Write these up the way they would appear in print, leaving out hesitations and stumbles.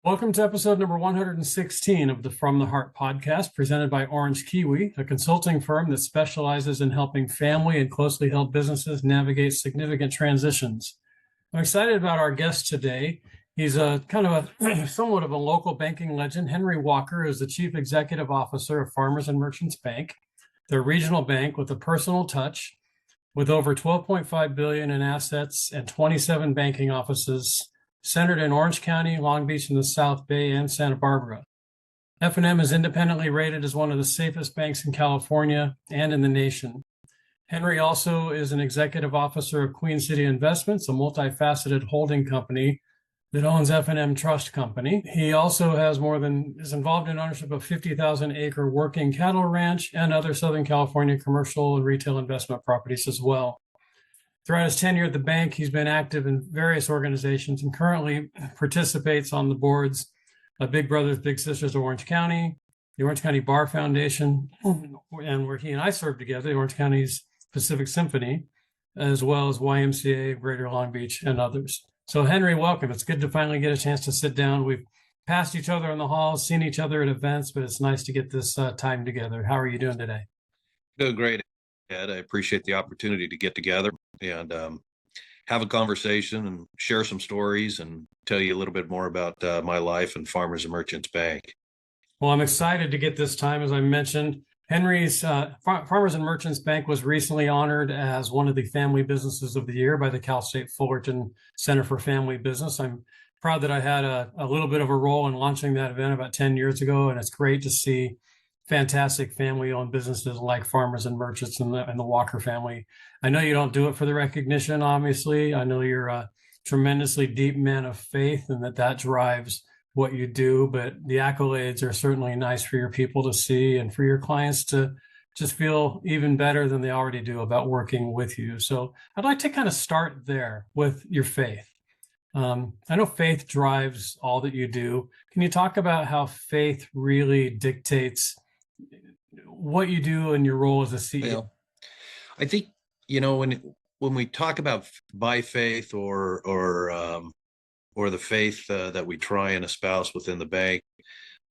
Welcome to episode number 116 of the From the Heart podcast, presented by Orange Kiwi, a consulting firm that specializes in helping family and closely held businesses navigate significant transitions. I'm excited about our guest today. He's a kind of a somewhat of a local banking legend. Henry Walker is the Chief Executive Officer of Farmers and Merchants Bank, their regional bank with a personal touch, with over $12.5 billion in assets and 27 banking offices centered in Orange County, Long Beach, in the South Bay, and Santa Barbara. F&M is independently rated as one of the safest banks in California and in the nation. Henry also is an executive officer of Queen City Investments, a multifaceted holding company that owns F&M Trust Company. He also is involved in ownership of 50,000-acre working cattle ranch and other Southern California commercial and retail investment properties as well. Throughout his tenure at the bank, he's been active in various organizations and currently participates on the boards of Big Brothers Big Sisters of Orange County, the Orange County Bar Foundation, and where he and I served together, the Orange County's Pacific Symphony, as well as YMCA, Greater Long Beach, and others. So Henry, welcome. It's good to finally get a chance to sit down. We've passed each other in the halls, seen each other at events, but it's nice to get this time together. How are you doing today? Doing great, Ed. I appreciate the opportunity to get together and have a conversation and share some stories and tell you a little bit more about my life and Farmers and Merchants Bank. Well, I'm excited to get this time. As I mentioned, Henry's Farmers and Merchants Bank was recently honored as one of the Family Businesses of the Year by the Cal State Fullerton Center for Family Business. I'm proud that I had a little bit of a role in launching that event about 10 years ago, and it's great to see fantastic family-owned businesses like Farmers and Merchants and the Walker family. I know you don't do it for the recognition, obviously. I know you're a tremendously deep man of faith and that drives what you do, but the accolades are certainly nice for your people to see and for your clients to just feel even better than they already do about working with you. So I'd like to kind of start there with your faith. I know faith drives all that you do. Can you talk about how faith really dictates what you do in your role as a CEO? Well, I think, when we talk about by faith or the faith that we try and espouse within the bank,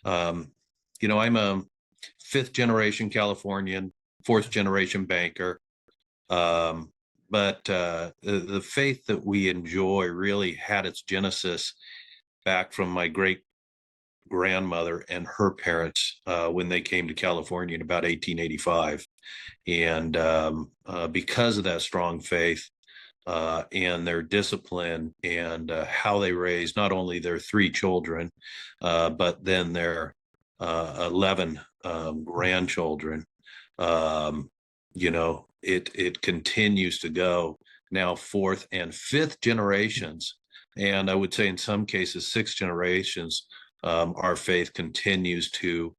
I'm a fifth generation Californian, fourth generation banker. But the faith that we enjoy really had its genesis back from my great grandmother and her parents when they came to California in about 1885. And because of that strong faith and their discipline and how they raised not only their three children, but then their 11 grandchildren, it continues to go now fourth and fifth generations. And I would say in some cases, sixth generations, our faith continues to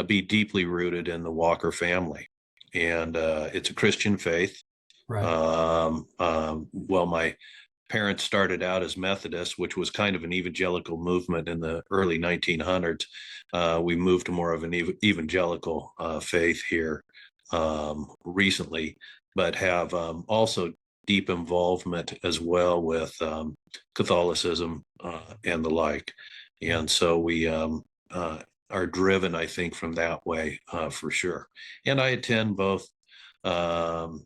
be deeply rooted in the Walker family. And it's a Christian faith. Right. Well, my parents started out as Methodists, which was kind of an evangelical movement in the early 1900s. We moved to more of an evangelical faith here recently, but have also deep involvement as well with Catholicism and the like. And so we are driven, I think, from that way for sure. And I attend both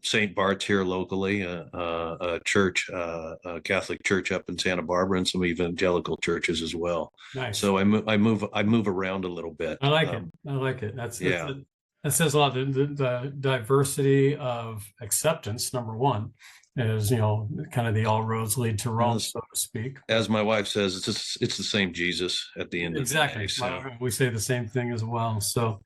St. Bart's here locally, a church, a Catholic church up in Santa Barbara, and some evangelical churches as well. Nice. So I move around a little bit. I like it. That says a lot. The diversity of acceptance, number one, is kind of the all roads lead to Rome, so to speak. As my wife says, it's the same Jesus at the end of the day. Exactly. So. We say the same thing as well. So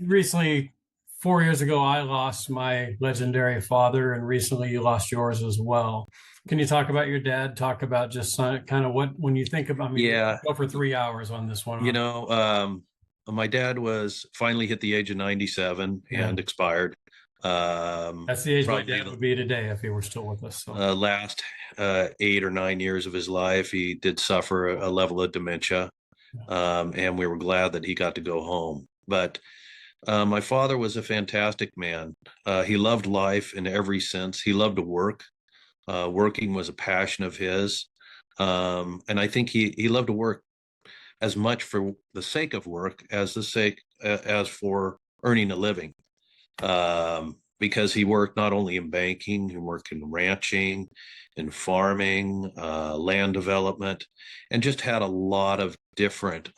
recently, 4 years ago, I lost my legendary father, and recently you lost yours as well. Can you talk about your dad? Talk about just kind of what, when you think about, go for 3 hours on this one. My dad was finally hit the age of 97 and expired. That's the age my dad would be today if he were still with us. So. Last 8 or 9 years of his life, he did suffer a level of dementia, and we were glad that he got to go home. But my father was a fantastic man. He loved life in every sense. He loved to work. Working was a passion of his. And I think he loved to work as much for the sake of work as as for earning a living. Because he worked not only in banking, he worked in ranching, in farming, land development, and just had a lot of different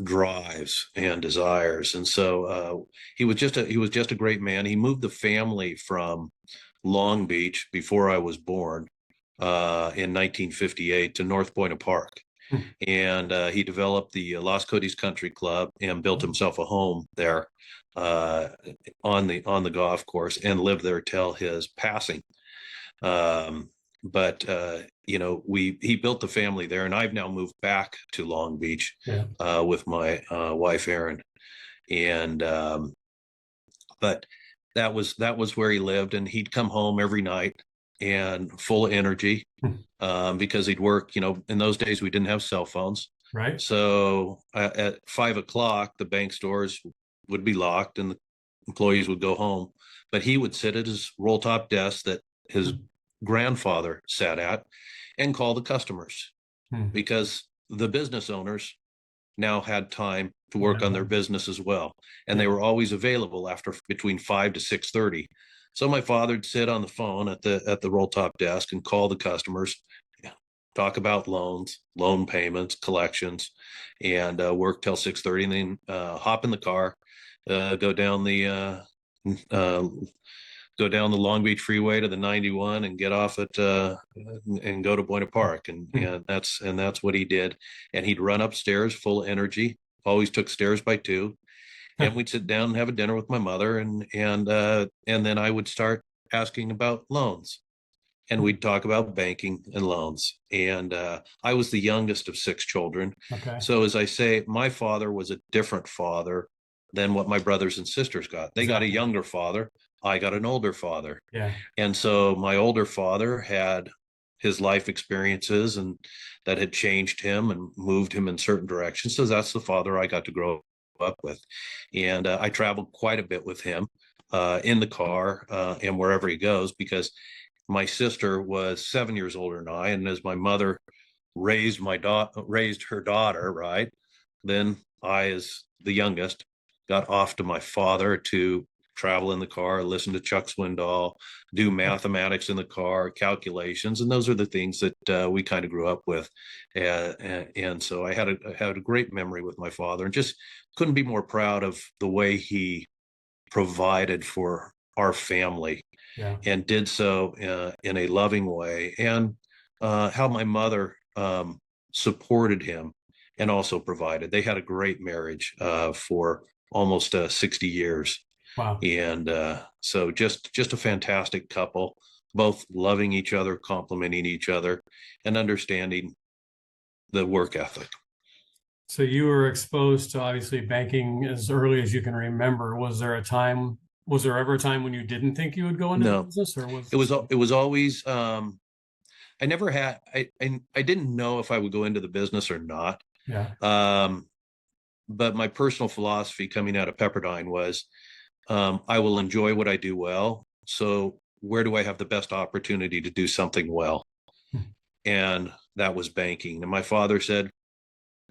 drives and desires. And so he was just a great man. He moved the family from Long Beach before I was born in 1958 to North Buena Park. And he developed the Las Codes Country Club and built himself a home there on the golf course, and lived there till his passing. But he built the family there, and I've now moved back to Long Beach with my wife Erin, and but that was where he lived, and he'd come home every night and full of energy because he'd work. In those days we didn't have cell phones, Right. so at 5 o'clock the bank stores would be locked and the employees would go home, but he would sit at his roll top desk that his grandfather sat at and call the customers because the business owners now had time to work on their business as well, and they were always available after between 5 to 6:30. So my father'd sit on the phone at the roll top desk and call the customers, talk about loans, loan payments, collections, and work till 6:30, and then hop in the car, go down the Long Beach Freeway to the 91 and get off at and go to Buena Park, and that's what he did. And he'd run upstairs full of energy. Always took stairs by two, and we'd sit down and have a dinner with my mother, and then I would start asking about loans, and we'd talk about banking and loans. And I was the youngest of 6 children. Okay. So as I say, my father was a different father than what my brothers and sisters got. They got a younger father. I got an older father. Yeah. And so my older father had his life experiences and that had changed him and moved him in certain directions. So that's the father I got to grow up with. And I traveled quite a bit with him in the car and wherever he goes, because my sister was 7 years older than I. And as my mother raised her daughter, right, then I, as the youngest, got off to my father to travel in the car, listen to Chuck Swindoll, do mathematics in the car, calculations, and those are the things that we kind of grew up with. And so I had a great memory with my father, and just couldn't be more proud of the way he provided for our family, and did so in a loving way, and how my mother supported him and also provided. They had a great marriage for almost 60 years. Wow. And so just a fantastic couple, both loving each other, complimenting each other, and understanding the work ethic. So you were exposed to obviously banking as early as you can remember. Was there ever a time when you didn't think you would go into the business, or it was always I never had I didn't know if I would go into the business or not. Yeah. But my personal philosophy coming out of Pepperdine was I will enjoy what I do well. So where do I have the best opportunity to do something well? And that was banking. And my father said,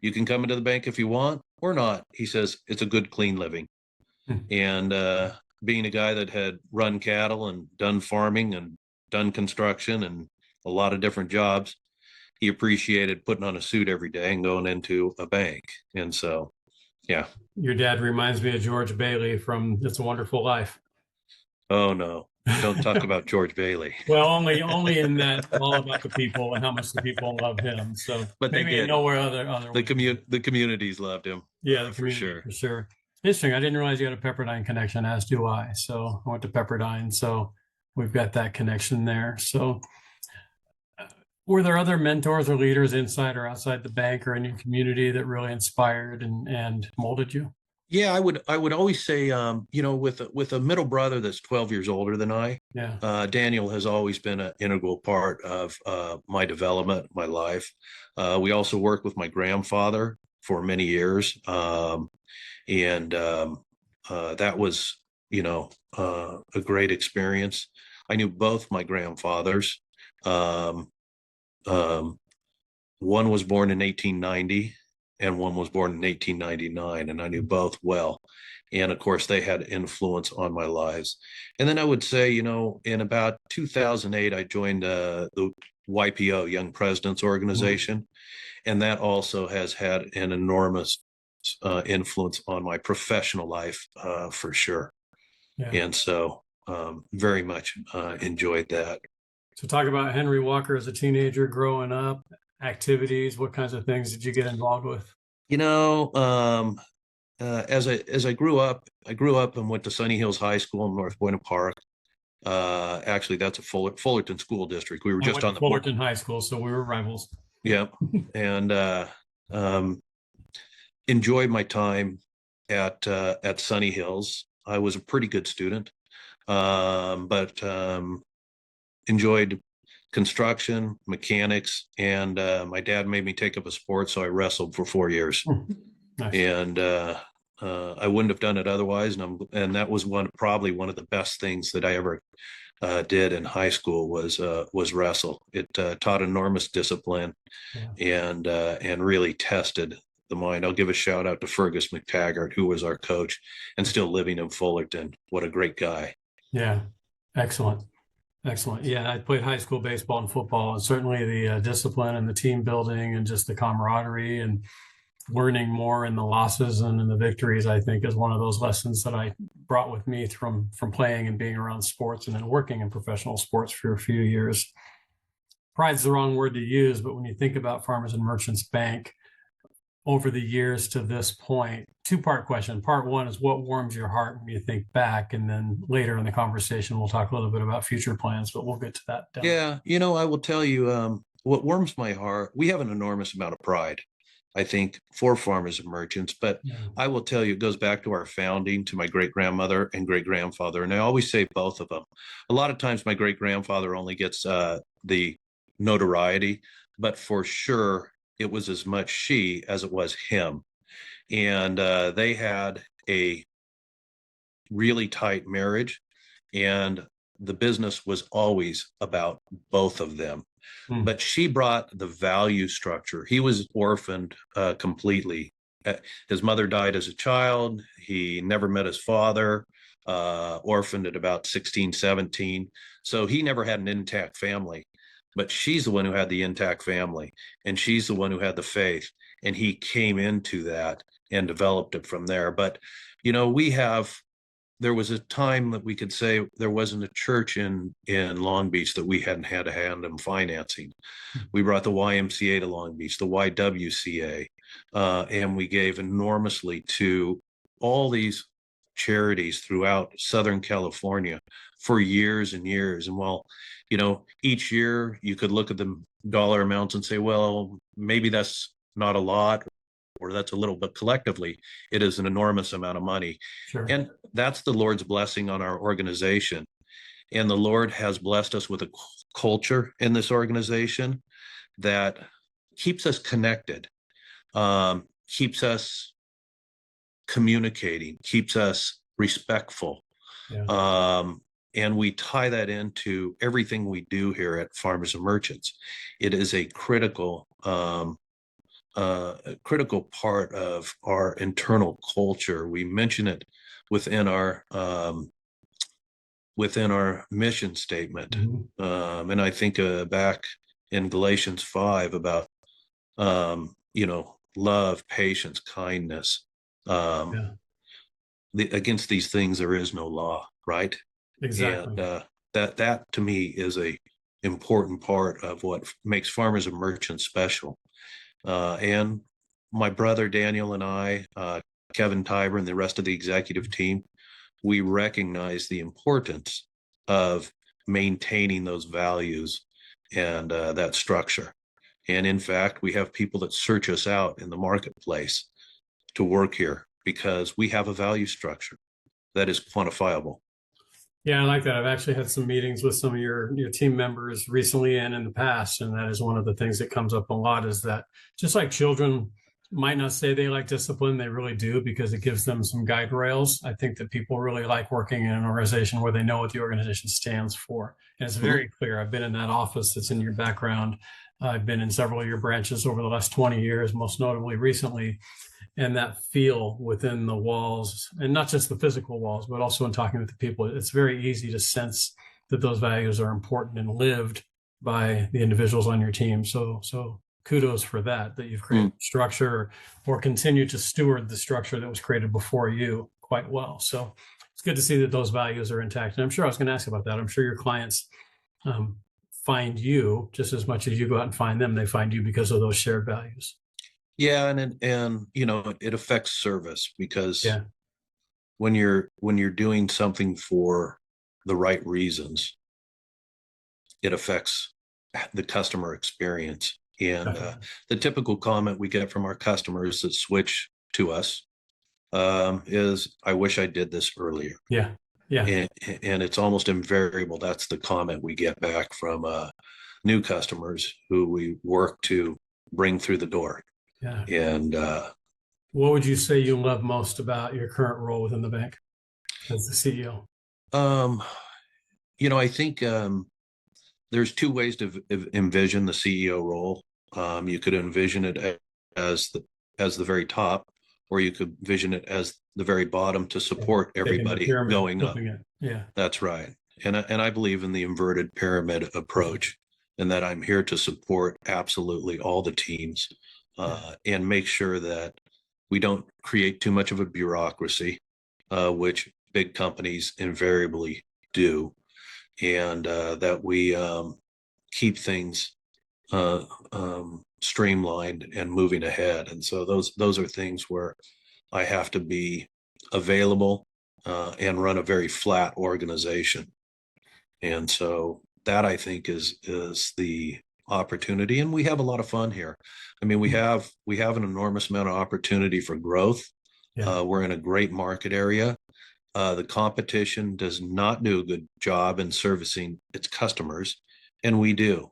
you can come into the bank if you want or not. He says, it's a good, clean living. And being a guy that had run cattle and done farming and done construction and a lot of different jobs, he appreciated putting on a suit every day and going into a bank. And so, yeah. Your dad reminds me of George Bailey from It's a Wonderful Life. Oh, no. Don't talk about George Bailey. Well, only in that all about the people and how much the people love him. So, but maybe they did. Nowhere other the communities loved him. Yeah, the community, for sure. Interesting. I didn't realize you had a Pepperdine connection, as do I. So I went to Pepperdine, so we've got that connection there. So were there other mentors or leaders inside or outside the bank or in your community that really inspired and molded you? Yeah, I would always say, with a middle brother that's 12 years older than I, Daniel has always been an integral part of my development, my life. We also worked with my grandfather for many years, and that was, a great experience. I knew both my grandfathers. One was born in 1890 and one was born in 1899, and I knew both well. And of course, they had influence on my lives. And then I would say, you know, in about 2008, I joined the YPO, Young Presidents Organization, and that also has had an enormous influence on my professional life for sure. Yeah. And so very much enjoyed that. So talk about Henry Walker as a teenager growing up, activities, what kinds of things did you get involved with? You know, as I grew up and went to Sunny Hills High School in North Buena Park. Actually, that's a Fullerton school district. We were I just went on to the board. Fullerton High School, so we were rivals. Yeah, and um, enjoyed my time at Sunny Hills. I was a pretty good student, but enjoyed construction, mechanics, and my dad made me take up a sport, so I wrestled for 4 years. Nice. And I wouldn't have done it otherwise. And that was probably one of the best things that I ever did in high school was wrestle. It taught enormous discipline and really tested the mind. I'll give a shout out to Fergus McTaggart, who was our coach and still living in Fullerton. What a great guy. Yeah, excellent. Excellent. Yeah, I played high school baseball and football, and certainly the discipline and the team building and just the camaraderie and learning more in the losses and in the victories, I think, is one of those lessons that I brought with me from playing and being around sports and then working in professional sports for a few years. Pride's the wrong word to use, but when you think about Farmers and Merchants Bank over the years to this point, two-part question. Part one is what warms your heart when you think back, and then later in the conversation we'll talk a little bit about future plans, but we'll get to that. Yeah, you know, I will tell you what warms my heart. We have an enormous amount of pride, I think, for Farmers and Merchants, but I will tell you, it goes back to our founding, to my great-grandmother and great-grandfather, and I always say both of them. A lot of times my great-grandfather only gets the notoriety, but for sure it was as much she as it was him. And they had a really tight marriage, and the business was always about both of them. But she brought the value structure. He was orphaned completely. His mother died as a child. He never met his father, orphaned at about 16, 17. So he never had an intact family. But she's the one who had the intact family, and she's the one who had the faith. And he came into that and developed it from there. But, you know, there was a time that we could say there wasn't a church in Long Beach that we hadn't had a hand in financing. We brought the YMCA to Long Beach, the YWCA, and we gave enormously to all these charities throughout Southern California for years and years. And while, you know, each year you could look at the dollar amounts and say, well, maybe that's not a lot, or that's a little, but collectively it is an enormous amount of money. Sure. And that's the Lord's blessing on our organization. And the Lord has blessed us with a culture in this organization that keeps us connected, keeps us communicating, keeps us respectful. And we tie that into everything we do here at Farmers and Merchants. It is a critical part of our internal culture. We mention it within our mission statement. And I think back in Galatians 5 about you know, love, patience, kindness. Against these things there is no law, right? Exactly. And that to me is a important part of what makes Farmers and Merchants special. And my brother Daniel and I, Kevin Tiber, and the rest of the executive team, we recognize the importance of maintaining those values and that structure. And in fact, we have people that search us out in the marketplace to work here because we have a value structure that is quantifiable. Yeah, I like that. I've actually had some meetings with some of your team members recently and in the past, and that is one of the things that comes up a lot, is that just like children might not say they like discipline, they really do, because it gives them some guide rails. I think that people really like working in an organization where they know what the organization stands for. And it's very clear. I've been in that office that's in your background I've been in several of your branches over the last 20 years, most notably recently, and that feel within the walls, and not just the physical walls, but also in talking with the people, it's very easy to sense that those values are important and lived by the individuals on your team. So kudos for that you've created structure or continue to steward the structure that was created before you quite well. So it's good to see that those values are intact. And I'm sure I was going to ask about that. I'm sure your clients find you just as much as you go out and find them. They find you because of those shared values. Yeah, and it affects service, because Yeah. when you're doing something for the right reasons, it affects the customer experience. And the typical comment we get from our customers that switch to us is, "I wish I did this earlier." Yeah. Yeah. And it's almost invariable. That's the comment we get back from new customers who we work to bring through the door. Yeah. And what would you say you love most about your current role within the bank as the CEO? I think there's two ways to envision the CEO role. You could envision it as the very top, or you could envision it as the very bottom to support everybody going up. Yeah, that's right. And I believe in the inverted pyramid approach, and that I'm here to support absolutely all the teams and make sure that we don't create too much of a bureaucracy, which big companies invariably do, and that we keep things streamlined and moving ahead. And so those are things where I have to be available and run a very flat organization. And so that, I think, is the opportunity. And we have a lot of fun here. I mean, we have an enormous amount of opportunity for growth. Yeah. We're in a great market area. The competition does not do a good job in servicing its customers, and we do.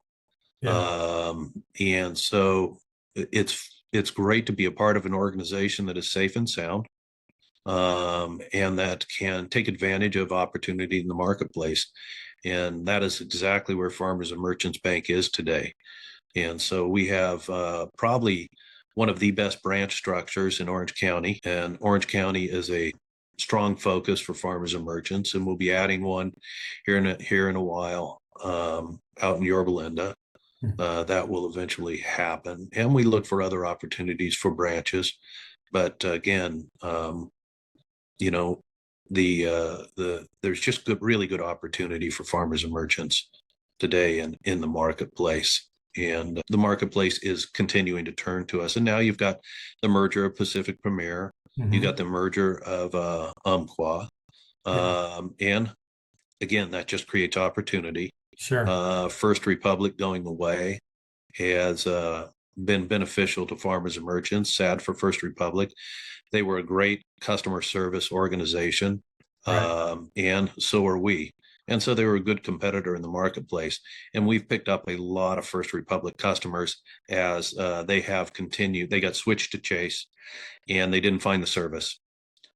Yeah. And so it's great to be a part of an organization that is safe and sound, and that can take advantage of opportunity in the marketplace. And that is exactly where Farmers and Merchants Bank is today. And so we have probably one of the best branch structures in Orange County, and Orange County is a strong focus for Farmers and Merchants, and we'll be adding one here in a while out in Yorba Linda. That will eventually happen, and we look for other opportunities for branches. But again, there's just really good opportunity for Farmers and Merchants today and in the marketplace. And the marketplace is continuing to turn to us. And now you've got the merger of Pacific Premier. You got the merger of Umpqua. And again, that just creates opportunity. Sure. First Republic going away has been beneficial to Farmers and Merchants. Sad for First Republic. They were a great customer service organization, and so are we. And so they were a good competitor in the marketplace. And we've picked up a lot of First Republic customers as they have continued. They got switched to Chase, and they didn't find the service.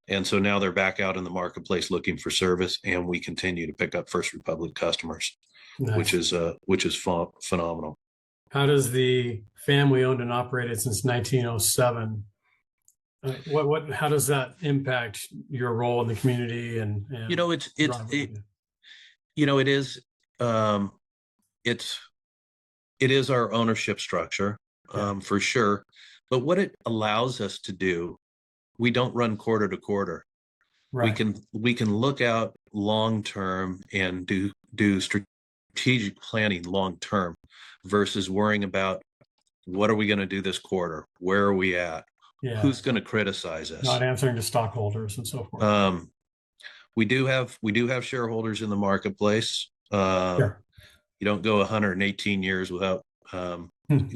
And so now they're back out in the marketplace looking for service, and we continue to pick up First Republic customers, which is phenomenal. How does the family owned and operated since 1907? How does that impact your role in the community? And it is our ownership structure, for sure. But what it allows us to do, we don't run quarter to quarter. Right. We can look out long term and do strategic planning long term versus worrying about what are we going to do this quarter? Where are we at? Yeah. Who's going to criticize us? Not answering to stockholders and so forth. We do have shareholders in the marketplace. Sure. You don't go 118 years without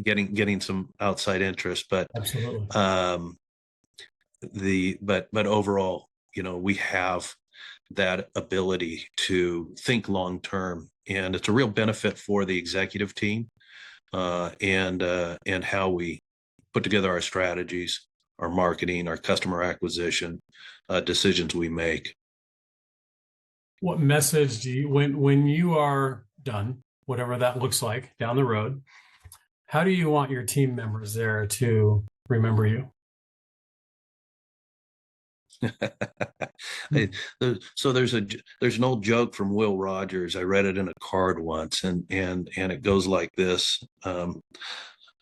getting some outside interest, but absolutely. But overall, we have that ability to think long term, and it's a real benefit for the executive team, and how we put together our strategies, our marketing, our customer acquisition decisions we make. What message do you, when you are done, whatever that looks like down the road, How do you want your team members there to remember you? I- so there's an old joke from Will Rogers. I read it in a card once, and it goes like this. Um,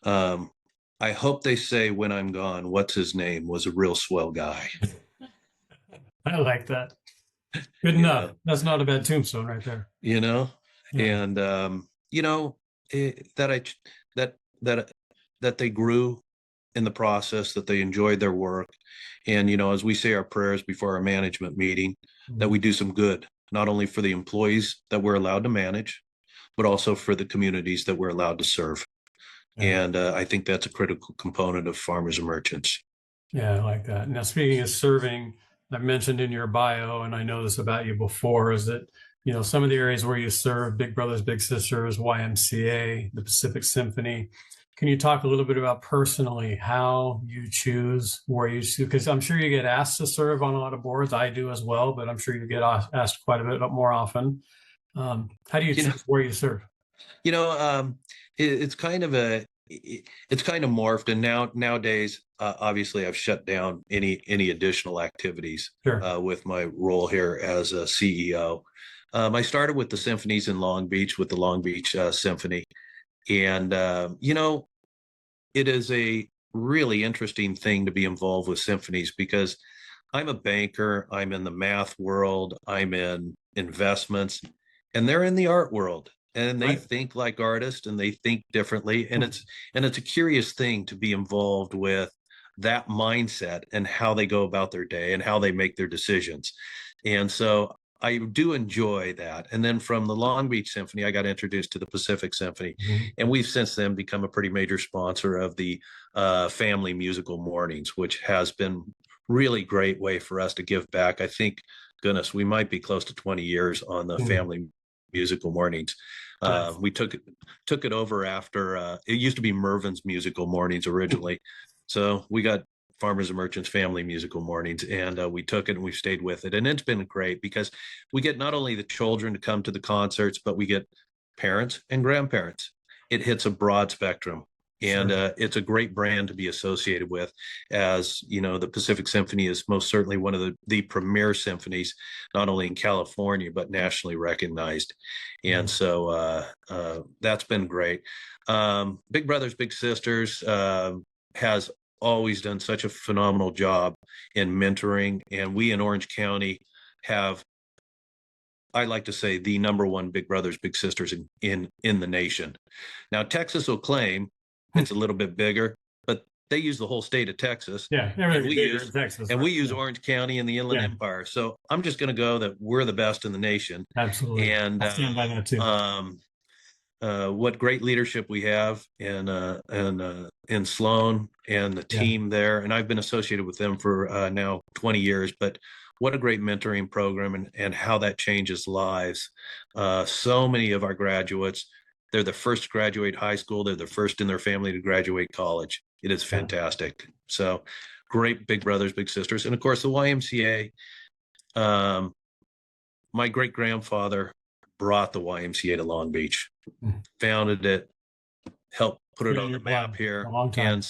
I hope they say when I'm gone, what's his name was a real swell guy. I like that. Good You enough. know, That's not a bad tombstone right there. you know, Yeah. and that I that that that they grew in the process, that they enjoyed their work, and as we say our prayers before our management meeting, that Mhm. we do some good, not only for the employees that we're allowed to manage, but also for the communities that we're allowed to serve. Yeah. And I think that's a critical component of farmers and merchants. Yeah, I like that. Now, speaking of serving, I've mentioned in your bio, and I know this about you before, is that, some of the areas where you serve, Big Brothers Big Sisters, YMCA, the Pacific Symphony. Can you talk a little bit about personally how you choose where you choose? Because I'm sure you get asked to serve on a lot of boards. I do as well, but I'm sure you get asked quite a bit more often. How do you You know, choose where you serve? you know, it's kind of it's kind of morphed, and nowadays, obviously, I've shut down any additional activities Sure. with my role here as a CEO. I started with the symphonies in Long Beach with the Long Beach Symphony, and it is a really interesting thing to be involved with symphonies because I'm a banker, I'm in the math world, I'm in investments, and they're in the art world. And they Right. think like artists and they think differently. And it's a curious thing to be involved with that mindset and how they go about their day and how they make their decisions. And so I do enjoy that. And then from the Long Beach Symphony, I got introduced to the Pacific Symphony. Mhm. And we've since then become a pretty major sponsor of the Family Musical Mornings, which has been really great way for us to give back. I think, goodness, we might be close to 20 years on the Mhm. Family Musical Mornings. Nice. We took it over after it used to be Mervin's Musical Mornings originally. So we got Farmers and Merchants Family Musical Mornings, and we took it and we've stayed with it. And it's been great because we get not only the children to come to the concerts, but we get parents and grandparents. It hits a broad spectrum. And Sure. it's a great brand to be associated with, as the Pacific Symphony is most certainly one of the premier symphonies, not only in California but nationally recognized. And Mhm. so that's been great. Big Brothers Big Sisters has always done such a phenomenal job in mentoring, and we in Orange County have, I like to say, the number one Big Brothers Big Sisters in the nation. Now Texas will claim it's a little bit bigger, but they use the whole state of Texas, Yeah, and everything's we bigger in use Texas, and right? we use Yeah. Orange County and the Inland Yeah, Empire. So I'm just going to go that we're the best in the nation. absolutely. And I stand by that too. what great leadership we have in Sloan and the Yeah. team there. And I've been associated with them for now 20 years, but what a great mentoring program, and how that changes lives. So many of our graduates, they're the first to graduate high school. They're the first in their family to graduate college. It is Yeah. fantastic. So great Big Brothers, Big Sisters. And of course, the YMCA, um, my great grandfather brought the YMCA to Long Beach, Mm. founded it, helped put It's it been in on your the map blood for here. a long time.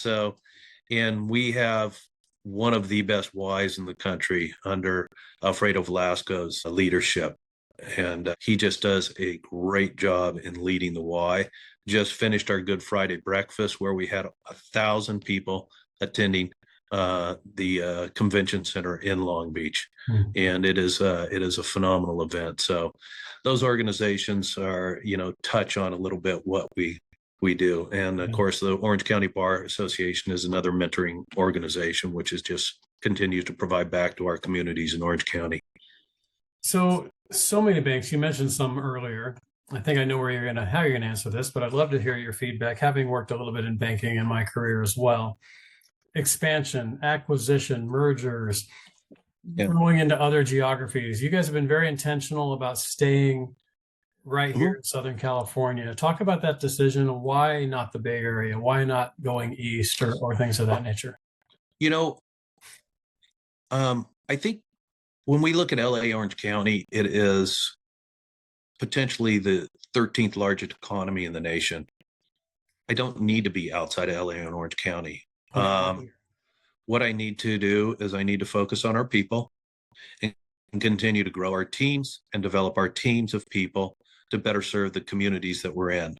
And we have one of the best Ys in the country under Alfredo Velasco's leadership. And he just does a great job in leading the Y. Just finished our Good Friday breakfast where we had 1,000 people attending the convention center in Long Beach. Mm. And it is a phenomenal event. So those organizations are, touch on a little bit what we do. And of Yeah. course, the Orange County Bar Association is another mentoring organization, which is just continues to provide back to our communities in Orange County. So many banks. You mentioned some earlier. I think I know how you're gonna answer this, but I'd love to hear your feedback, having worked a little bit in banking in my career as well. Expansion, acquisition, mergers, Yeah. growing into other geographies. You guys have been very intentional about staying right here Mhm. in Southern California. Talk about that decision. Why not the Bay Area? Why not going east or things of that nature? You know, I think when we look at LA Orange County, it is potentially the 13th largest economy in the nation. I don't need to be outside of LA and Orange County. Okay. What I need to do is I need to focus on our people and continue to grow our teams and develop our teams of people to better serve the communities that we're in.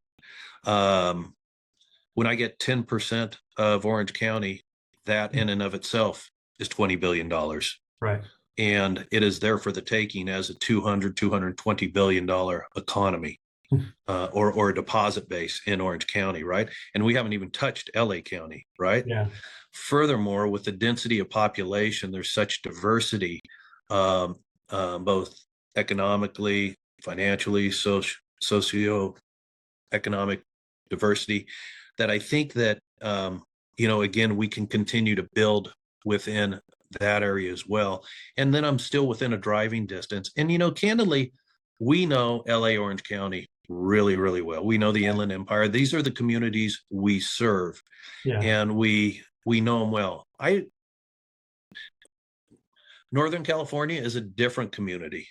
When I get 10% of Orange County, that in and of itself is $20 billion. Right. And it is there for the taking as a $220 billion economy. Or a deposit base in Orange County, right? And we haven't even touched LA County, right? Yeah. Furthermore, with the density of population, there's such diversity, both economically, financially, socio-economic diversity, that I think that, again, we can continue to build within that area as well. And then I'm still within a driving distance. And, candidly, we know LA Orange County really, really well. We know the Inland Empire. These are the communities we serve, and we know them well. Northern California is a different community.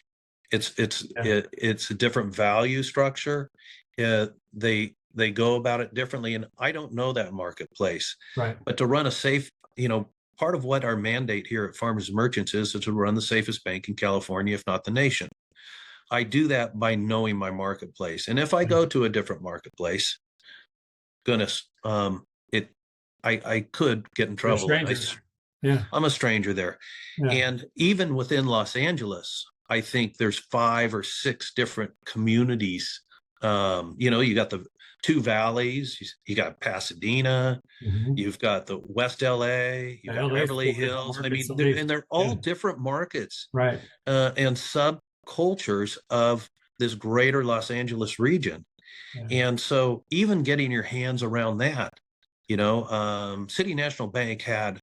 It's a different value structure. They go about it differently, and I don't know that marketplace. Right. But to run a safe, part of what our mandate here at Farmers Merchants is to run the safest bank in California, if not the nation. I do that by knowing my marketplace. And if I go to a different marketplace, goodness, I could get in trouble. I'm a stranger there. Yeah. And even within Los Angeles, I think there's 5 or 6 different communities. You got the 2 valleys, you got Pasadena, you've got the West LA, you got Beverly Hills. I mean, they're all different markets, right? And subcultures of this greater Los Angeles region. And so even getting your hands around that, City National Bank had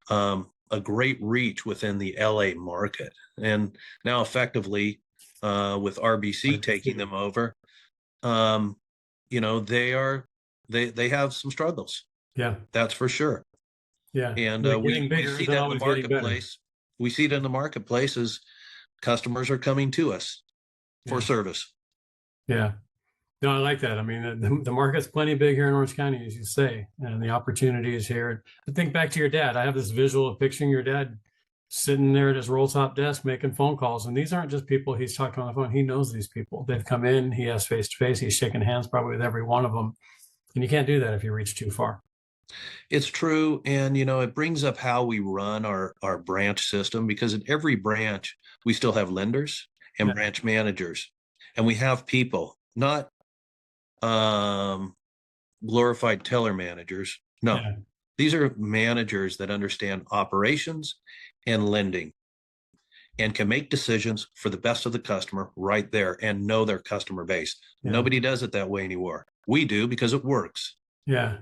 a great reach within the LA market. And now effectively with RBC taking them over, they have some struggles. Yeah, that's for sure. Yeah. And we see that in the marketplace. We see it in the marketplace as customers are coming to us for service. Yeah. No, I like that. I mean, the market's plenty big here in Orange County, as you say, and the opportunity is here. I think back to your dad. I have this visual of picturing your dad sitting there at his roll top desk making phone calls. And these aren't just people he's talking on the phone. He knows these people. They've come in, he has face to face, he's shaking hands probably with every one of them. And you can't do that if you reach too far. It's true. And, it brings up how we run our branch system, because at every branch, we still have lenders and branch managers. And we have people, not glorified teller managers. No, these are managers that understand operations and lending and can make decisions for the best of the customer right there and know their customer base. Nobody does it that way anymore. We do, because it works. Yeah.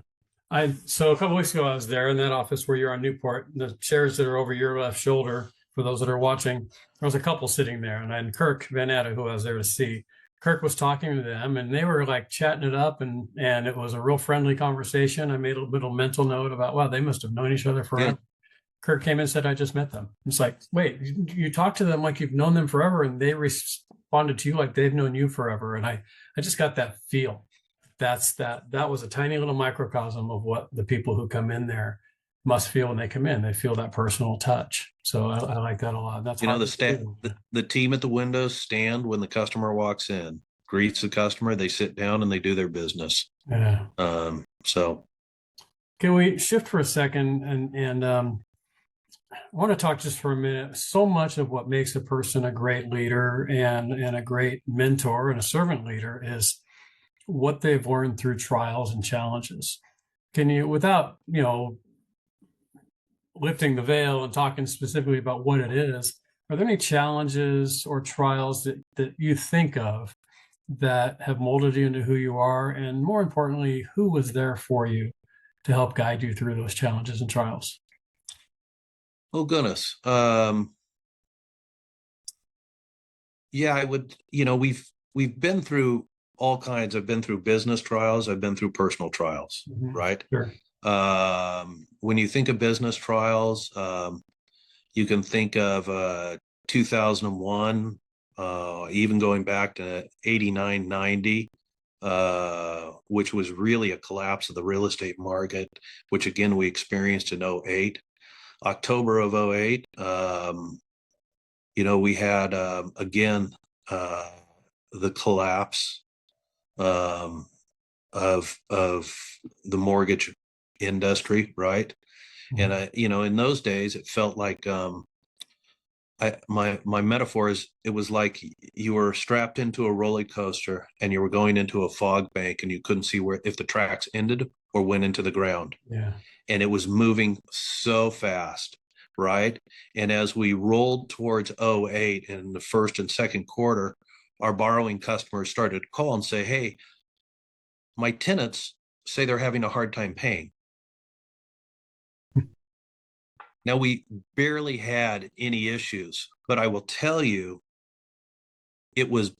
So a couple weeks ago, I was there in that office where you're on Newport. The chairs that are over your left shoulder, for those that are watching, there was a couple sitting there, and Kirk Van Atta, who I was there to see. Kirk was talking to them, and they were like chatting it up, and it was a real friendly conversation. I made a little mental note about, wow, they must have known each other forever. Yeah. Kirk came in and said, I just met them. It's like, wait, you talk to them like you've known them forever, and they responded to you like they've known you forever. And I just got that feel. That was a tiny little microcosm of what the people who come in there must feel when they come in. They feel that personal touch. So I like that a lot. That's the team at the windows stand when the customer walks in, greets the customer, they sit down and they do their business. Yeah. So can we shift for a second and I want to talk just for a minute. So much of what makes a person a great leader and a great mentor and a servant leader is what they've learned through trials and challenges. Can you, without, lifting the veil and talking specifically about what it is, are there any challenges or trials that you think of that have molded you into who you are? And more importantly, who was there for you to help guide you through those challenges and trials? Oh, goodness. I would, we've been through all kinds. I've been through business trials. I've been through personal trials, right? Sure. When you think of business trials, you can think of 2001, even going back to 89, 90. which was really a collapse of the real estate market, which again we experienced in '08. October of '08, we had again the collapse of the mortgage industry, right? And in those days, it felt like my metaphor is it was like you were strapped into a roller coaster and you were going into a fog bank and you couldn't see where if the tracks ended or went into the ground. Yeah. And it was moving so fast, right? And as we rolled towards '08 in the first and second quarter, our borrowing customers started to call and say, hey, my tenants say they're having a hard time paying. Now, we barely had any issues, but I will tell you, it was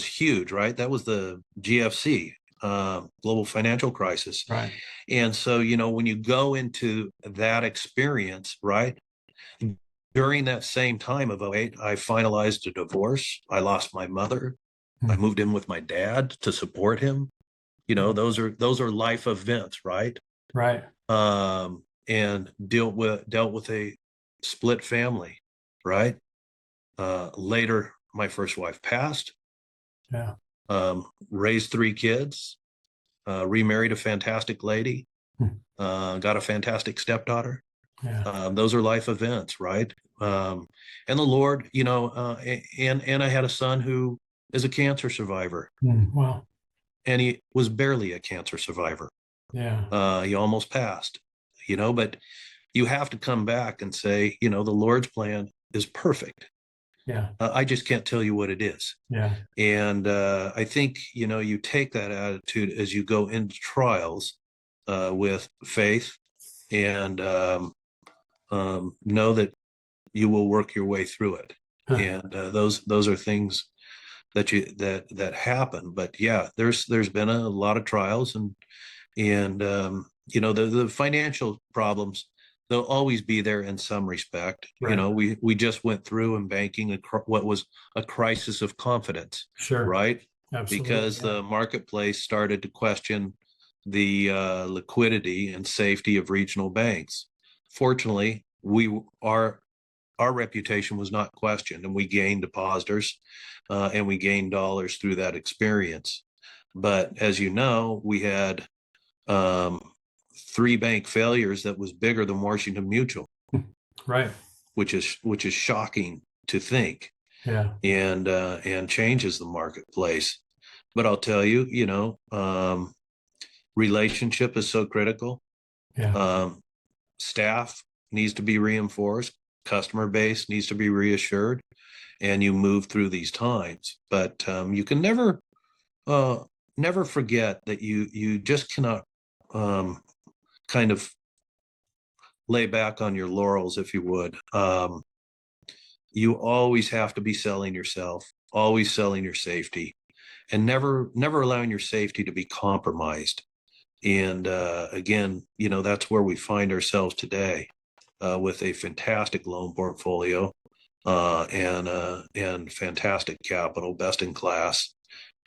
huge, right? That was the GFC, global financial crisis. Right. And so, when you go into that experience, right, during that same time of '08, I finalized a divorce. I lost my mother. I moved in with my dad to support him. Those are life events, right? Right. And dealt with a split family, right? Later, my first wife passed. Yeah. Raised 3 kids, remarried a fantastic lady, got a fantastic stepdaughter. Yeah. Those are life events, right? And the Lord, and I had a son who is a cancer survivor. Wow. And he was barely a cancer survivor. Yeah. He almost passed, but you have to come back and say, the Lord's plan is perfect. Yeah. I just can't tell you what it is. Yeah. And I think, you take that attitude as you go into trials with faith and know that you will work your way through it. And those are things that happen. But yeah, there's been a lot of trials and the financial problems, they'll always be there in some respect. Right. We just went through in banking what was a crisis of confidence. Sure. Right. Absolutely. Because the marketplace started to question the liquidity and safety of regional banks. Fortunately, our reputation was not questioned, and we gained depositors and we gained dollars through that experience. But as you know, we had 3 bank failures that was bigger than Washington Mutual. Right. Which is shocking to think. Yeah. And changes the marketplace. But I'll tell you, relationship is so critical. Yeah. Staff needs to be reinforced. Customer base needs to be reassured, and you move through these times. But you can never forget that you just cannot kind of lay back on your laurels, if you would. You always have to be selling yourself, always selling your safety, and never allowing your safety to be compromised. And again, that's where we find ourselves today with a fantastic loan portfolio and fantastic capital, best in class.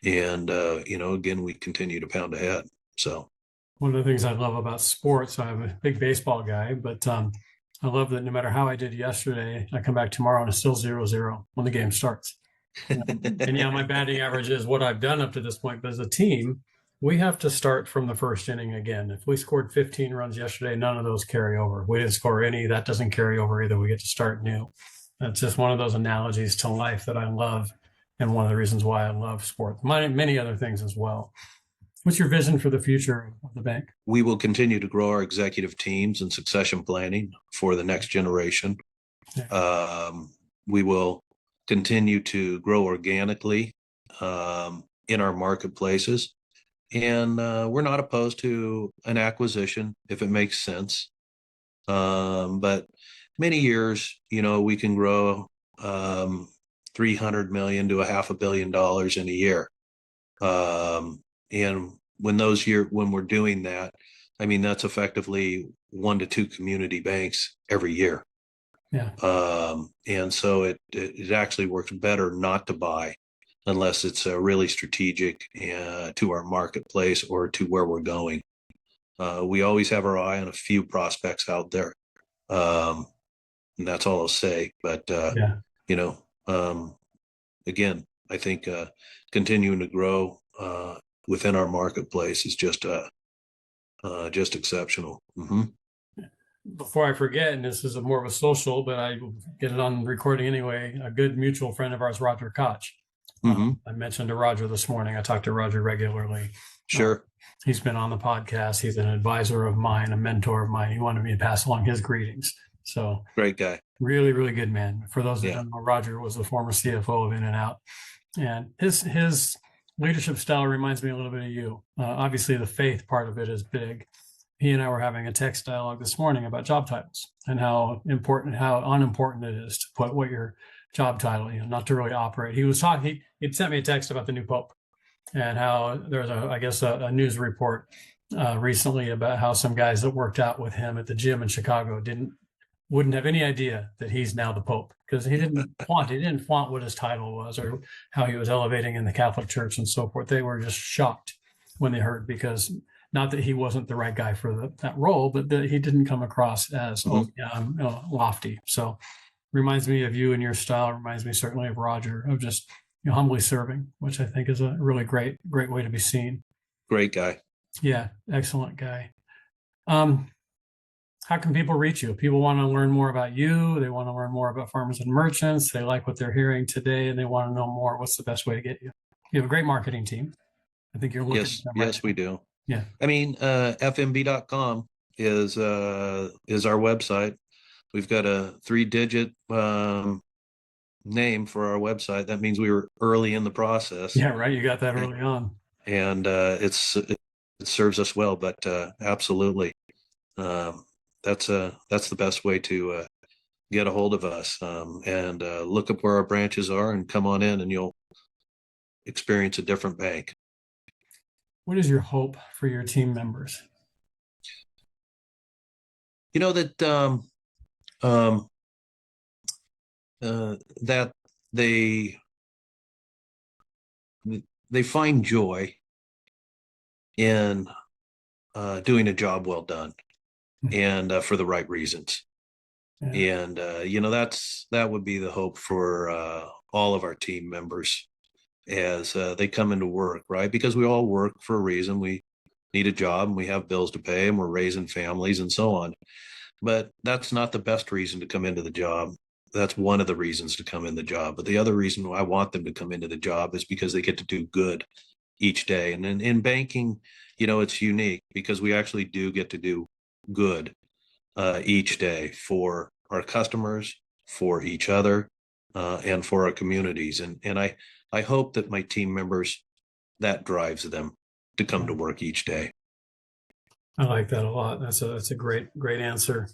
And again, we continue to pound ahead. So one of the things I love about sports, I'm a big baseball guy, but I love that no matter how I did yesterday, I come back tomorrow and it's still 0-0 when the game starts. And yeah, my batting average is what I've done up to this point. But as a team, we have to start from the first inning again. If we scored 15 runs yesterday, none of those carry over. If we didn't score any, that doesn't carry over either. We get to start new. It's just one of those analogies to life that I love, and one of the reasons why I love sports. Many other things as well. What's your vision for the future of the bank? We will continue to grow our executive teams and succession planning for the next generation. Yeah. We will continue to grow organically in our marketplaces. And we're not opposed to an acquisition if it makes sense. But many years, we can grow 300 million to $500 million in a year. And when we're doing that, I mean, that's effectively 1 to 2 community banks every year. Yeah. And so it actually works better not to buy unless it's really strategic to our marketplace or to where we're going. We always have our eye on a few prospects out there. And that's all I'll say. But, Yeah. you know, again, I think continuing to grow within our marketplace is just exceptional. Mm-hmm. Before I forget, and this is more of a social, but I will get it on recording anyway, a good mutual friend of ours, Roger Koch. Mm-hmm. I mentioned to Roger this morning, I talk to Roger regularly. Sure. He's been on the podcast. He's an advisor of mine, a mentor of mine. He wanted me to pass along his greetings. So great guy. Really, really good man. For those that don't know, Roger was the former CFO of In-N-Out. And his leadership style reminds me a little bit of you. Obviously, the faith part of it is big. He and I were having a text dialogue this morning about job titles and how unimportant it is to put what your job title, not to really operate. He was talking, he'd sent me a text about the new Pope and how there's a news report recently about how some guys that worked out with him at the gym in Chicago wouldn't have any idea that he's now the Pope, because he didn't flaunt what his title was or how he was elevating in the Catholic Church and so forth. They were just shocked when they heard, because not that he wasn't the right guy for that role, but that he didn't come across as lofty. So reminds me of you and your style. Reminds me certainly of Roger, of just humbly serving, which I think is a really great way to be seen. Great guy. Yeah, excellent guy. How can people reach you? People want to learn more about you. They want to learn more about Farmers and Merchants. They like what they're hearing today and they want to know more. What's the best way to get you? You have a great marketing team. I think you're looking at them. Yes, we do. Yeah. I mean, fmb.com is our website. We've got a 3-digit name for our website. That means we were early in the process. Yeah, right. You got that early on. And it serves us well, but absolutely. That's the best way to get a hold of us, and look up where our branches are and come on in and you'll experience a different bank. What is your hope for your team members? That that they find joy in doing a job well done, and for the right reasons. Yeah. And that would be the hope for all of our team members as they come into work, right? Because we all work for a reason. We need a job and we have bills to pay and we're raising families and so on. But that's not the best reason to come into the job. That's one of the reasons to come in the job. But the other reason I want them to come into the job is because they get to do good each day. And in banking, it's unique because we actually do get to do good each day for our customers, for each other, and for our communities. And I hope that my team members, that drives them to come to work each day. I like that a lot. That's a great answer.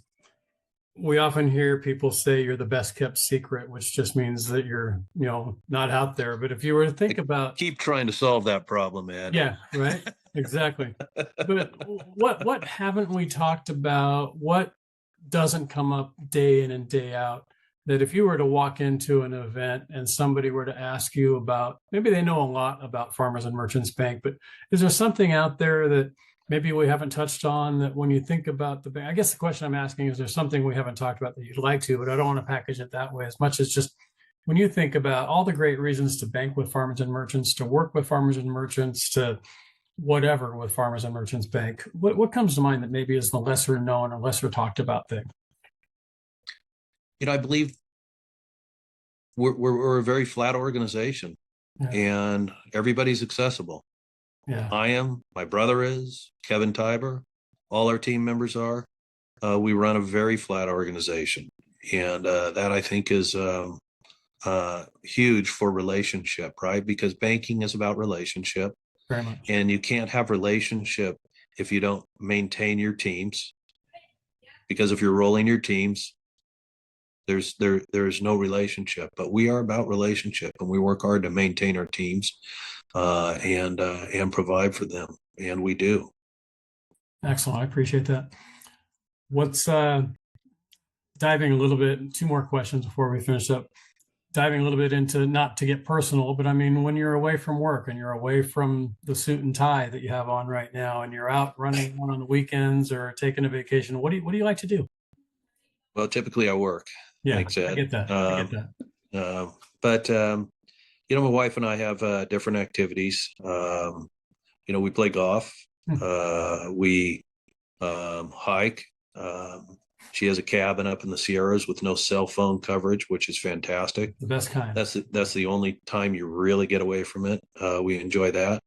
We often hear people say you're the best kept secret, which just means that you're, not out there. But if you were to think about, keep trying to solve that problem, Ed. Yeah, right. Exactly. But what haven't we talked about? What doesn't come up day in and day out, that if you were to walk into an event and somebody were to ask you about, maybe they know a lot about Farmers and Merchants Bank, but is there something out there that maybe we haven't touched on, that when you think about the bank, I guess the question I'm asking is there something we haven't talked about that you'd like to, but I don't want to package it that way as much as just when you think about all the great reasons to bank with Farmers and Merchants, to work with Farmers and Merchants, to whatever with Farmers and Merchants Bank, what comes to mind that maybe is the lesser known or lesser talked about thing? I believe we're a very flat organization, and everybody's accessible. Yeah, I am, my brother is, Kevin Tiber, all our team members are. We run a very flat organization, and that I think is huge for relationship, right? Because banking is about relationship. very much. And you can't have relationship if you don't maintain your teams, because if you're rolling your teams, there's no relationship. But we are about relationship, and we work hard to maintain our teams and provide for them, and we do. Excellent. I appreciate that. What's diving a little bit, 2 more questions before we finish up. diving a little bit into, not to get personal, but I mean, when you're away from work and you're away from the suit and tie that you have on right now, and you're out running one on the weekends or taking a vacation, what do you like to do? Well, typically I work. Yeah, Thanks, I Ed. get that. I get that. But my wife and I have different activities. We play golf. We hike. She has a cabin up in the Sierras with no cell phone coverage, which is fantastic. The best kind. That's the only time you really get away from it. We enjoy that.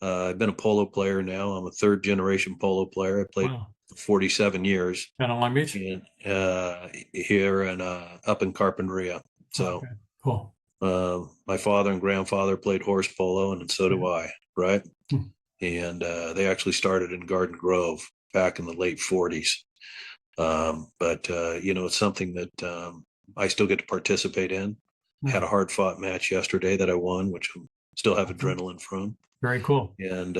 I've been a polo player now. I'm a third generation polo player. I played Wow. for 47 years. Down in Long Beach? And here and up in Carpinteria. So Okay, cool. my father and grandfather played horse polo, and so do I, right? Hmm. And they actually started in Garden Grove back in the late 40s. But it's something that I still get to participate in. Yeah. Had a hard fought match yesterday that I won, which I still have adrenaline from. Very cool. And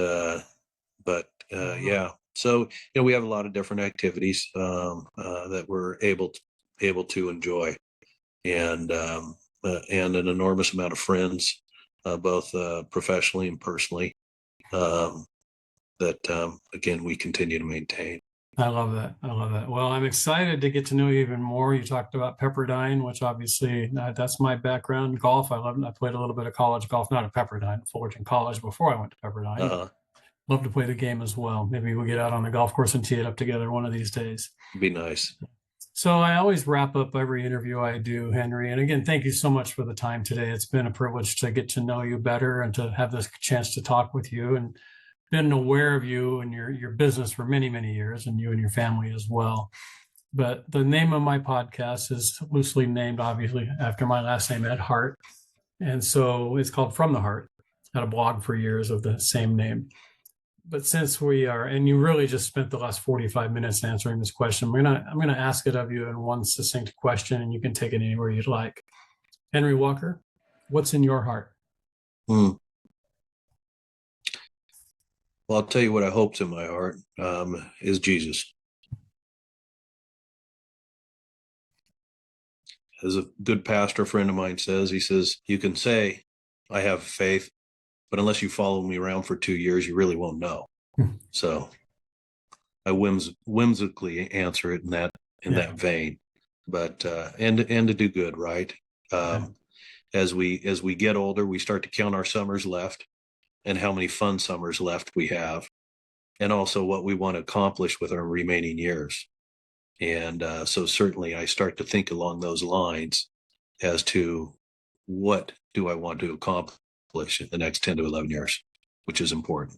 yeah, so we have a lot of different activities that we're able to enjoy, and an enormous amount of friends, both professionally and personally, that again we continue to maintain. I love that. I love that. Well, I'm excited to get to know you even more. You talked about Pepperdine, which obviously that's my background. Golf. I love. I played a little bit of college golf, not at Pepperdine, Fullerton College before I went to Pepperdine. Uh-huh. Love to play the game as well. Maybe we'll get out on the golf course and tee it up together one of these days. Be nice. So I always wrap up every interview I do, Henry. And again, thank you so much for the time today. It's been a privilege to get to know you better and to have this chance to talk with you, and been aware of you and your business for many, many years, and you and your family as well. But the name of my podcast is loosely named, obviously, after my last name, Ed Hart. And so it's called From the Heart. I had a blog for years of the same name. But since we are, and you really just spent the last 45 minutes answering this question, I'm gonna ask it of you in one succinct question, and you can take it anywhere you'd like. Henry Walker, what's in your heart? Well, I'll tell you what I hope's in my heart is Jesus. As a good pastor friend of mine says, he says, you can say, I have faith, but unless you follow me around for 2 years, you really won't know. So I whimsically answer it in that vein, but and to do good, right? As we get older, we start to count our summers left and how many fun summers left we have, and also what we want to accomplish with our remaining years. And so certainly I start to think along those lines as to what do I want to accomplish in the next 10 to 11 years, which is important.